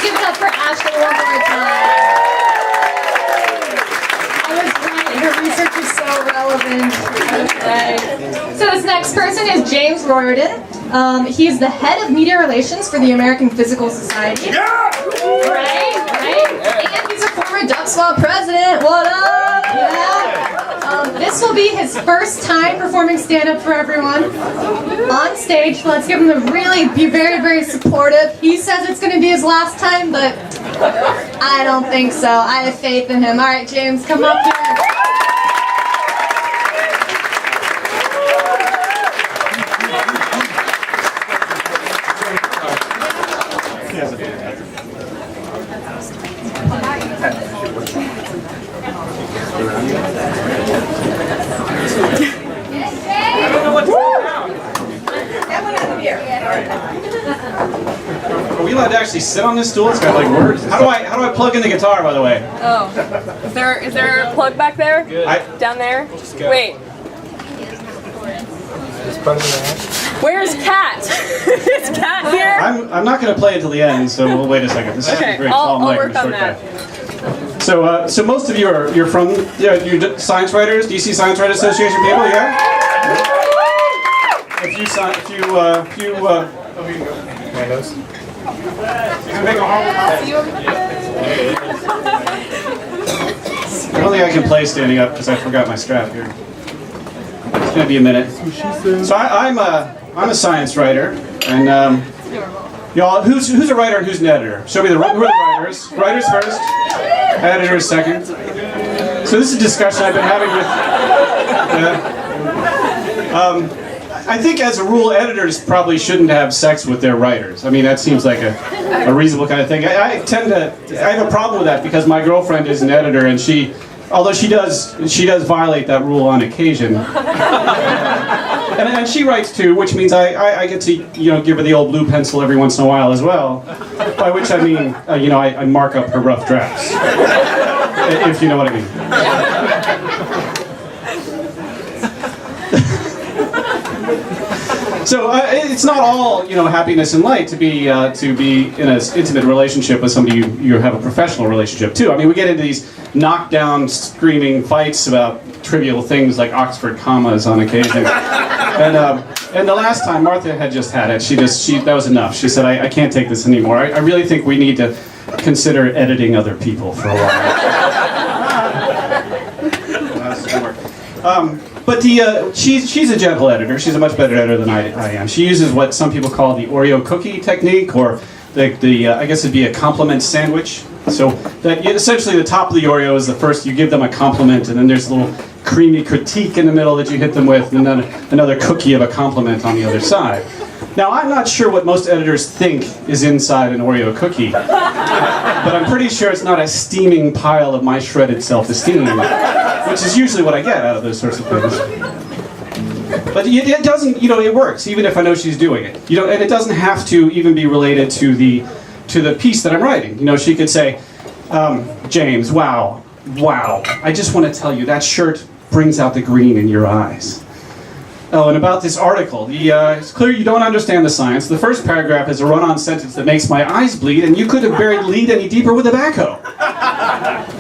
give it up for Ashley one more time. I was right. Her research is so relevant. Right. So this next person is James Riordon. He's the head of media relations for the American Physical Society. Yeah! Right? And he's a former DCSWA president. What up? Yeah. This will be his first time performing stand-up for everyone on stage. Let's give him to really be very, very supportive. He says it's going to be his last time, but I don't think so. I have faith in him. All right, James, come up here. Are we allowed to actually sit on this stool? It's got like words. How do I plug in the guitar, by the way? Oh, is there a plug back there? Good. Down there? Just go. Wait. Where's Kat? Is Kat here? I'm not going to play until the end, so we'll wait a second. This is Okay, great. I'll Mic work and a on short that. guy. So most of you you're from you're science writers, DC Science Writers Association people, yeah? A few Nandos. I don't think I can play standing up because I forgot my strap here. It's gonna be a minute. So I'm a science writer, and y'all, who's a writer and who's an editor? Show me who are the writers. Writers first, editors second. So this is a discussion I've been having with. I think as a rule, editors probably shouldn't have sex with their writers. I mean, that seems like a reasonable kind of thing. I have a problem with that because my girlfriend is an editor, and although she does violate that rule on occasion. And she writes too, which means I get to give her the old blue pencil every once in a while as well. By which I mean I mark up her rough drafts, if you know what I mean. So it's not all happiness and light to be in an intimate relationship with somebody you have a professional relationship too. I mean, we get into these knockdown, screaming fights about trivial things like Oxford commas on occasion. And the last time Martha had just had it, that was enough. She said, I can't take this anymore. I really think we need to consider editing other people for a while. But she's a gentle editor. She's a much better editor than I am. She uses what some people call the Oreo cookie technique, or I guess it'd be a compliment sandwich. So that essentially the top of the Oreo is the first, you give them a compliment, and then there's a little creamy critique in the middle that you hit them with, and then another cookie of a compliment on the other side. Now, I'm not sure what most editors think is inside an Oreo cookie, but I'm pretty sure it's not a steaming pile of my shredded self-esteem, which is usually what I get out of those sorts of things. But it doesn't, it works, even if I know she's doing it. And it doesn't have to even be related to the piece that I'm writing. She could say, James, wow, I just want to tell you, that shirt brings out the green in your eyes. Oh, and about this article, it's clear you don't understand the science. The first paragraph is a run-on sentence that makes my eyes bleed, and you couldn't have buried lead any deeper with a backhoe.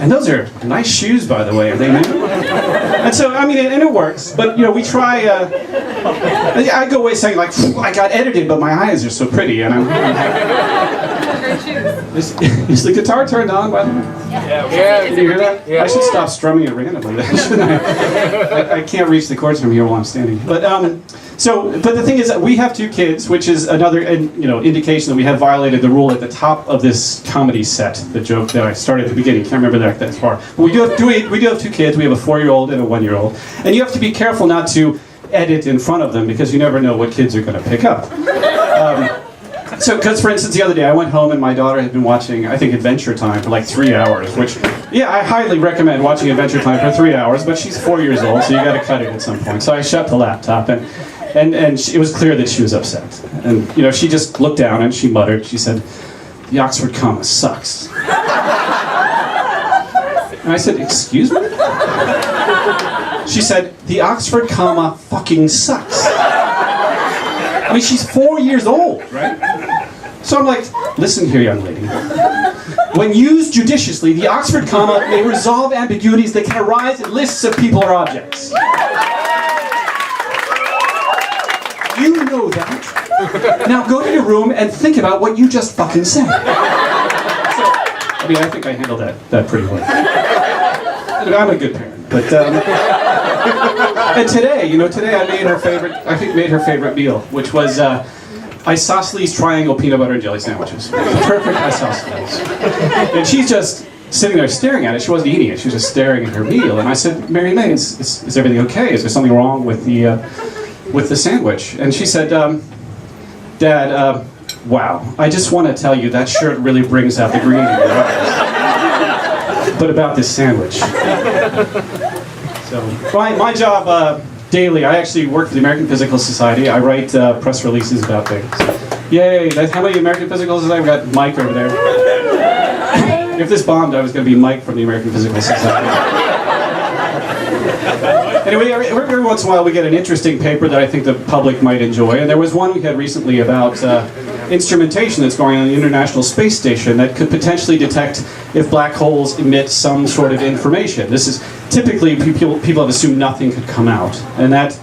And those are nice shoes, by the way, are they new? And so, I mean, and it works, but, we try, I go away saying, like, I got edited, but my eyes are so pretty, and I'm... Is the guitar turned on, by the way? Yeah. Can you hear that? Yeah. I should stop strumming it randomly, shouldn't I? I can't reach the chords from here while I'm standing. But the thing is that we have two kids, which is another indication that we have violated the rule at the top of this comedy set. The joke that I started at the beginning, can't remember that far. But we do have two kids. We have a 4-year-old and a 1-year-old, and you have to be careful not to edit in front of them because you never know what kids are going to pick up. So, because for instance, the other day I went home and my daughter had been watching, I think, Adventure Time for like 3 hours, which, yeah, I highly recommend watching Adventure Time for 3 hours, but she's 4 years old, so you got to cut it at some point. So I shut the laptop, and it was clear that she was upset. And, she just looked down and she muttered, she said, "The Oxford comma sucks." And I said, "Excuse me?" She said, "The Oxford comma fucking sucks." I mean, she's 4 years old, right? So I'm like, listen here, young lady. When used judiciously, the Oxford comma may resolve ambiguities that can arise in lists of people or objects. You know that. Now go to your room and think about what you just fucking said. I think I handled that pretty well. I'm a good parent, but and today I made her favorite meal, which was isosceles triangle peanut butter and jelly sandwiches. Perfect isosceles. And she's just sitting there staring at it. She wasn't eating it. She was just staring at her meal. And I said, Mary May, is everything okay? Is there something wrong with the sandwich? And she said, Dad, wow, I just want to tell you that shirt really brings out the green in your eyes. But about this sandwich. So, my job daily, I actually work for the American Physical Society. I write press releases about things. Yay, how many American Physical Society? I've got Mike over there. If this bombed, I was going to be Mike from the American Physical Society. Anyway, every once in a while we get an interesting paper that I think the public might enjoy. And there was one we had recently about instrumentation that's going on the International Space Station that could potentially detect if black holes emit some sort of information. This is typically people have assumed nothing could come out. And that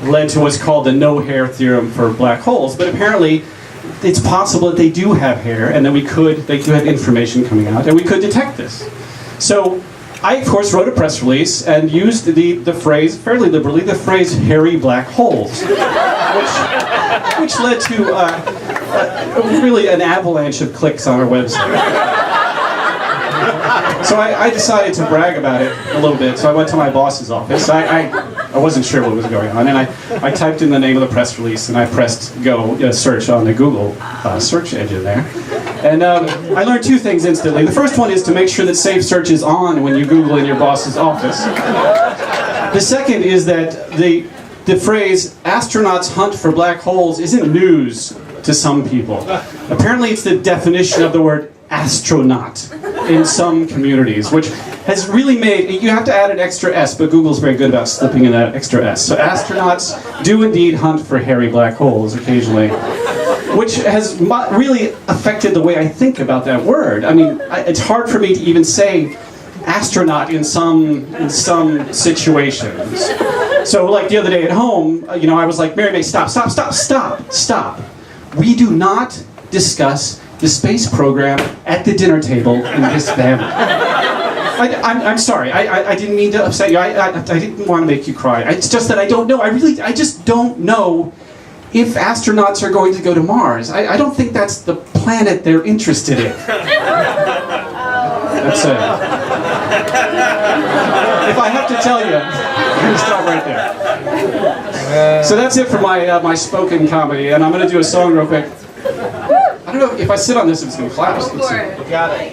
led to what's called the no-hair theorem for black holes. But apparently it's possible that they do have hair and that they could have information coming out and we could detect this. So I, of course, wrote a press release and used the phrase, fairly liberally, the phrase hairy black holes, which led to really an avalanche of clicks on our website. So I decided to brag about it a little bit, so I went to my boss's office. I wasn't sure what was going on, and I typed in the name of the press release, and I pressed go search on the Google search engine there. And I learned two things instantly. The first one is to make sure that Safe Search is on when you Google in your boss's office. The second is that the phrase astronauts hunt for black holes isn't news to some people. Apparently it's the definition of the word astronaut in some communities, which has really made, you have to add an extra S, but Google's very good about slipping in that extra S. So astronauts do indeed hunt for hairy black holes occasionally, which has really affected the way I think about that word. I mean, it's hard for me to even say astronaut in some situations. So like the other day at home, I was like, Mary May, stop. We do not discuss the space program at the dinner table in this family. I'm sorry. I didn't mean to upset you. I didn't want to make you cry. It's just that I don't know. I just don't know if astronauts are going to go to Mars. I don't think that's the planet they're interested in. That's it. If I have to tell you, I'm going to stop right there. So that's it for my spoken comedy, and I'm going to do a song real quick. I don't know if I sit on this, if it's going to collapse. You got it.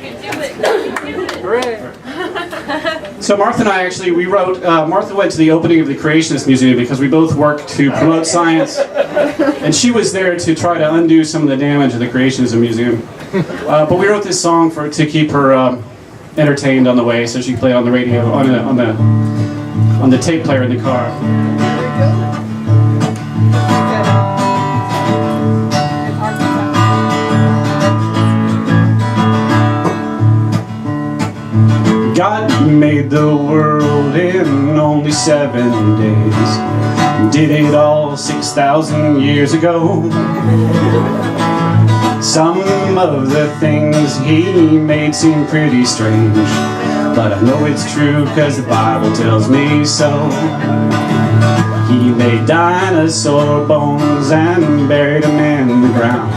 So Martha and I actually, Martha went to the opening of the Creationist Museum because we both work to promote science, and she was there to try to undo some of the damage of the Creationism Museum. But we wrote this song to keep her entertained on the way, so she could play it on the radio, on the tape player in the car. God made the world in only 7 days. Did it all 6,000 years ago. Some of the things he made seem pretty strange, but I know it's true because the Bible tells me so. He made dinosaur bones and buried them in the ground.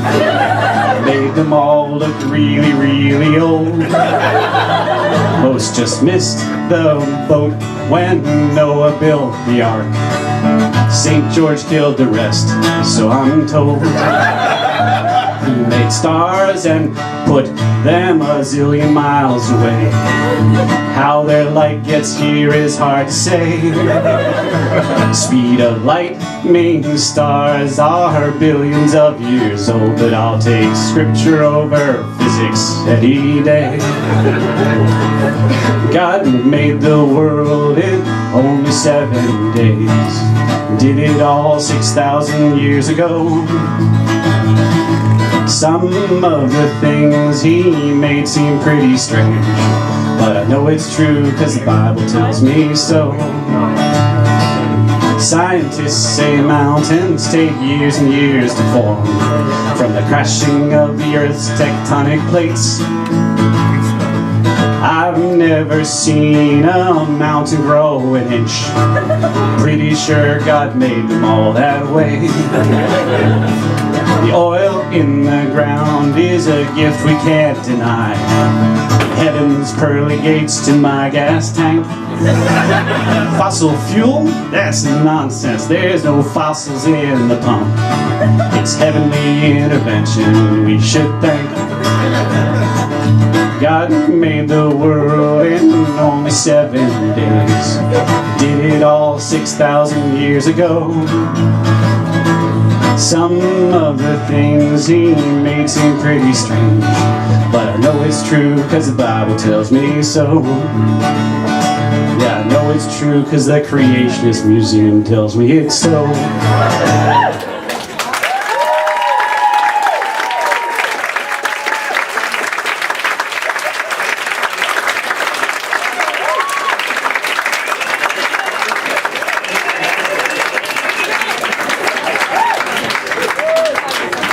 Made them all look really, really old. Most just missed the boat when Noah built the ark. St. George killed the rest, so I'm told. He made stars and put them a zillion miles away. How their light gets here is hard to say. Speed of light means stars are billions of years old, but I'll take scripture over physics 6 any day. God made the world in only 7 days. Did it all 6,000 years ago. Some of the things he made seem pretty strange, but I know it's true cause the Bible tells me so. Scientists say mountains take years and years to form from the crashing of the Earth's tectonic plates. I've never seen a mountain grow an inch. Pretty sure God made them all that way. The oil in the ground is a gift we can't deny. Heaven's pearly gates to my gas tank. Fossil fuel? That's nonsense. There's no fossils in the pump. It's heavenly intervention we should thank. God made the world in only 7 days. Did it all 6,000 years ago. Some of the things he made seem pretty strange, but I know it's true cause the Bible tells me so. Yeah, I know it's true cause the Creationist Museum tells me it's so.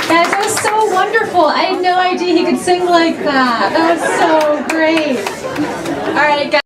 Guys, that was so wonderful. I had no idea he could sing like that. That was so great. All right, guys.